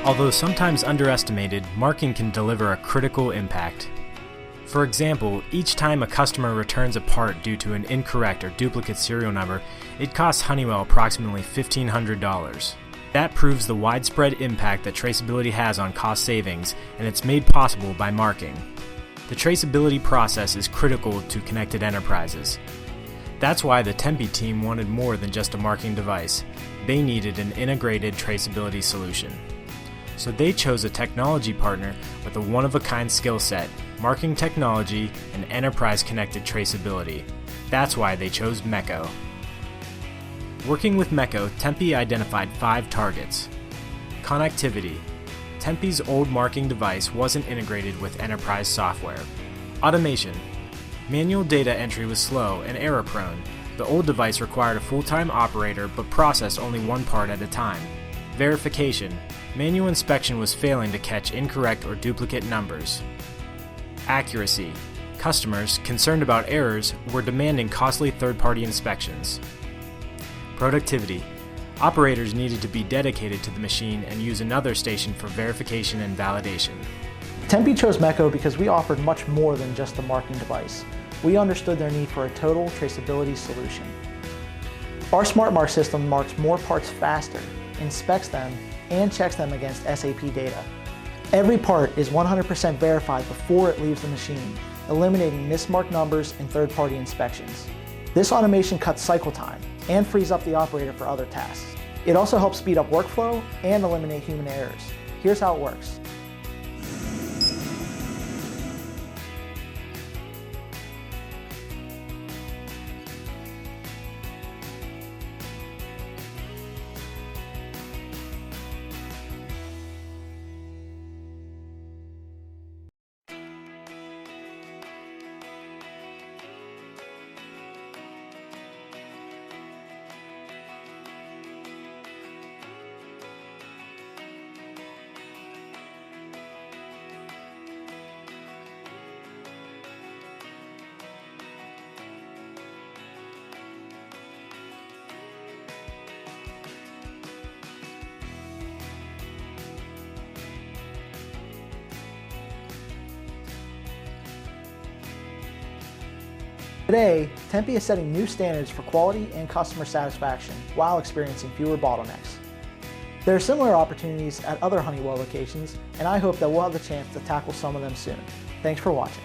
Although sometimes underestimated, marking can deliver a critical impact. For example, each time a customer returns a part due to an incorrect or duplicate serial number, it costs Honeywell approximately $1,500. That proves the widespread impact that traceability has on cost savings, and it's made possible by marking. The traceability process is critical to connected enterprises. That's why the Tempe team wanted more than just a marking device. They needed an integrated traceability solution. So they chose a technology partner with a one-of-a-kind skill set, marking technology, and enterprise-connected traceability. That's why they chose MECCO. Working with MECCO, Tempe identified 5 targets. Connectivity. Tempe's old marking device wasn't integrated with enterprise software. Automation. Manual data entry was slow and error-prone. The old device required a full-time operator but processed only one part at a time. Verification. Manual inspection was failing to catch incorrect or duplicate numbers. Accuracy. Customers, concerned about errors, were demanding costly third-party inspections. Productivity. Operators needed to be dedicated to the machine and use another station for verification and validation. Tempe chose MECCO because we offered much more than just a marking device. We understood their need for a total traceability solution. Our Smart Mark system marks more parts faster, inspects them, and checks them against SAP data. Every part is 100% verified before it leaves the machine, eliminating mismarked numbers and third-party inspections. This automation cuts cycle time and frees up the operator for other tasks. It also helps speed up workflow and eliminate human errors. Here's how it works. Today, Tempe is setting new standards for quality and customer satisfaction while experiencing fewer bottlenecks. There are similar opportunities at other Honeywell locations, and I hope that we'll have the chance to tackle some of them soon. Thanks for watching.